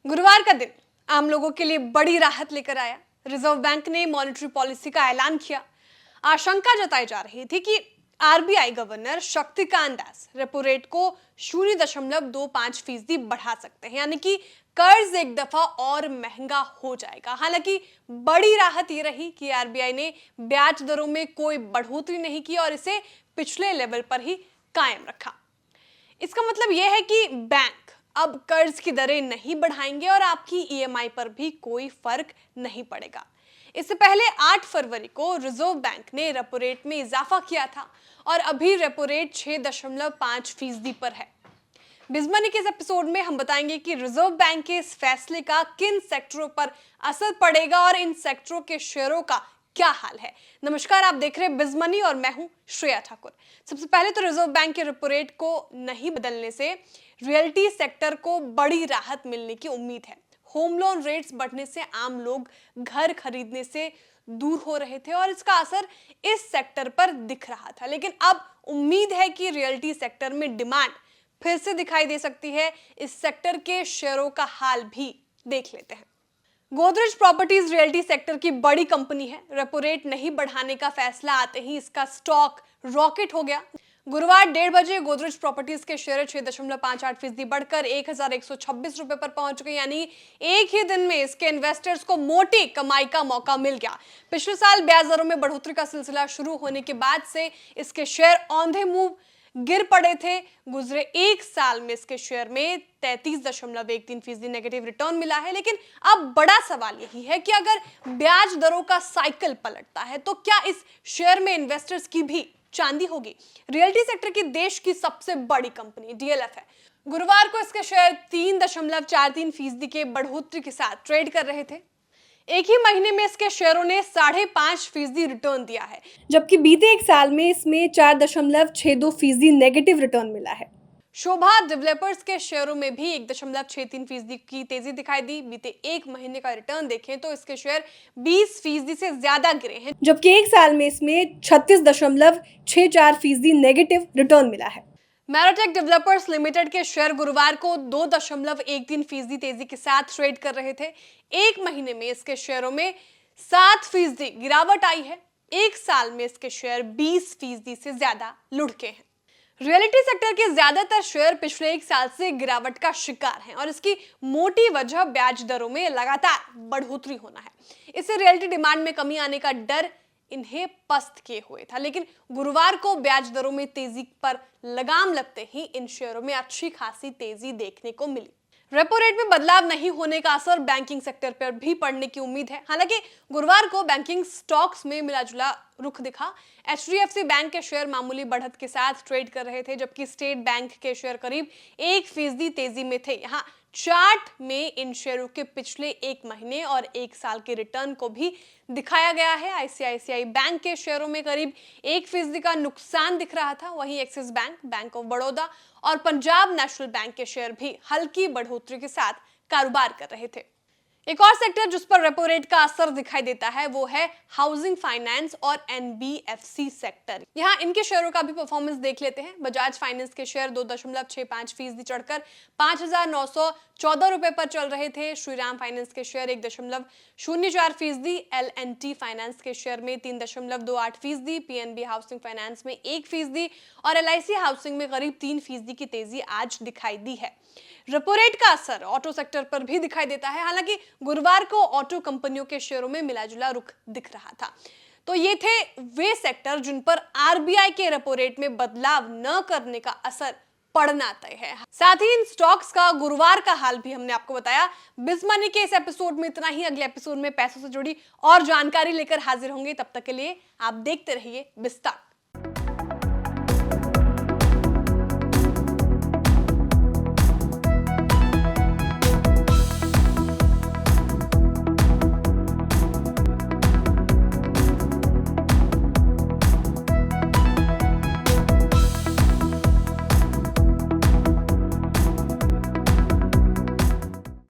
गुरुवार का दिन आम लोगों के लिए बड़ी राहत लेकर आया। रिजर्व बैंक ने मॉनेटरी पॉलिसी का ऐलान किया। आशंका जताई जा रही थी कि RBI governor Shaktikanta Das repo rate को 0.25% बढ़ा सकते हैं, यानी कि कर्ज एक दफा और महंगा हो जाएगा। हालांकि बड़ी राहत ये रही कि आरबीआई ने ब्याज दरों में कोई बढ़ोतरी नहीं की और इसे पिछले लेवल पर ही कायम रखा। इसका मतलब यह है कि बैंक अब कर्ज की दरें नहीं बढ़ाएंगे और आपकी ईएमआई पर भी कोई फर्क नहीं पड़ेगा। इससे पहले 8 फरवरी को रिजर्व बैंक ने रेपो रेट में इजाफा किया था और अभी रेपो रेट 6.5% पर है। बिजमनी के इस एपिसोड में हम बताएंगे कि रिजर्व बैंक के इस फैसले का किन सेक्टरों पर असर पड़ेगा और इन सेक्टरों के शेयरों का क्या हाल है। नमस्कार, आप देख रहे हैं बिजमनी और मैं हूं श्रेया ठाकुर। सबसे पहले तो रिजर्व बैंक के रेपो रेट को नहीं बदलने से रियल्टी सेक्टर को बड़ी राहत मिलने की उम्मीद है। होम लोन रेट्स बढ़ने से आम लोग घर खरीदने से दूर हो रहे थे और इसका असर इस सेक्टर पर दिख रहा था, लेकिन अब उम्मीद है कि रियल्टी सेक्टर में डिमांड फिर से दिखाई दे सकती है। इस सेक्टर के शेयरों का हाल भी देख लेते हैं। गोदरेज प्रॉपर्टीज रियल्टी सेक्टर की बड़ी कंपनी है। रेपो रेट नहीं बढ़ाने का फैसला आते ही इसका स्टॉक रॉकेट हो गया। गुरुवार 1:30 बजे गोदरेज प्रॉपर्टीज के शेयर 6.58% बढ़कर 1126 रुपए पर पहुंच गए, यानी एक ही दिन में इसके इन्वेस्टर्स को मोटी कमाई का मौका मिल गया। पिछले साल ब्याज दरों में बढ़ोतरी का सिलसिला शुरू होने के बाद से इसके शेयर औंधे मुंह गिर पड़े थे। गुजरे एक साल में इसके शेयर में 33.13% नेगेटिव रिटर्न मिला है। लेकिन अब बड़ा सवाल यही है कि अगर ब्याज दरों का साइकिल पलटता है तो क्या इस शेयर में इन्वेस्टर्स की भी चांदी होगी। रियल्टी सेक्टर की देश की सबसे बड़ी कंपनी डीएलएफ है। गुरुवार को इसके शेयर 3.43% के बढ़ोतरी के साथ ट्रेड कर रहे थे। एक ही महीने में इसके शेयरों ने 5.5% रिटर्न दिया है, जबकि बीते एक साल में इसमें 4.62% नेगेटिव रिटर्न मिला है। शोभा डेवलपर्स के शेयरों में भी 1.63% की तेजी दिखाई दी। बीते एक महीने का रिटर्न देखें तो इसके शेयर 20% से ज्यादा गिरे हैं, जबकि एक साल में इसमें 36.64% नेगेटिव रिटर्न मिला है। मैरोटेक डेवलपर्स लिमिटेड के शेयर गुरुवार को 2.13% तेजी के साथ ट्रेड कर रहे थे। एक महीने में इसके शेयरों में 7% गिरावट आई है। एक साल में इसके शेयर 20% से ज्यादा लुढ़के हैं। रियलिटी सेक्टर के ज्यादातर शेयर पिछले एक साल से गिरावट का शिकार हैं और इसकी मोटी वजह ब्याज दरों में लगातार बढ़ोतरी होना है। इससे रियलिटी डिमांड में कमी आने का डर इन्हें पस्त किए हुए था, लेकिन गुरुवार को ब्याज दरों में तेजी पर लगाम लगते ही इन शेयरों में अच्छी खासी तेजी देखने को मिली। रेपो रेट में बदलाव नहीं होने का असर बैंकिंग सेक्टर पर भी पड़ने की उम्मीद है। हालांकि गुरुवार को बैंकिंग स्टॉक्स में मिलाजुला रुख दिखा। एचडीएफसी बैंक के शेयर मामूली बढ़त के साथ ट्रेड कर रहे थे, जबकि स्टेट बैंक के शेयर करीब 1% तेजी में थे। यहाँ चार्ट में इन शेयरों के पिछले एक महीने और एक साल के रिटर्न को भी दिखाया गया है। आईसीआईसीआई बैंक के शेयरों में करीब 1% का नुकसान दिख रहा था। वहीं axis bank, bank of Baroda और पंजाब नेशनल बैंक के शेयर भी हल्की बढ़ोतरी के साथ कारोबार कर रहे थे। एक और सेक्टर जिस पर रेपो रेट का असर दिखाई देता है वो है हाउसिंग फाइनेंस और एनबीएफसी सेक्टर। यहाँ इनके शेयरों का भी परफॉर्मेंस देख लेते हैं। बजाज फाइनेंस के शेयर 2.65% चढ़कर 5,914 रुपए पर चल रहे थे। श्रीराम फाइनेंस के शेयर 1.04%, एल&टी फाइनेंस के शेयर में 3.28%, पीएनबी हाउसिंग फाइनेंस में 1% और एलआईसी हाउसिंग में करीब 3% की तेजी आज दिखाई दी है। रेपो रेट का असर ऑटो सेक्टर पर भी दिखाई देता है। हालांकि गुरुवार को ऑटो कंपनियों के शेयरों में मिलाजुला रुख दिख रहा था। तो ये थे वे सेक्टर जिन पर आरबीआई के रेपो रेट में बदलाव न करने का असर पड़ना तय है। साथ ही इन स्टॉक्स का गुरुवार का हाल भी हमने आपको बताया। बिजमनी के इस एपिसोड में इतना ही। अगले एपिसोड में पैसों से जुड़ी और जानकारी लेकर हाजिर होंगे। तब तक के लिए आप देखते रहिए बिस्तार।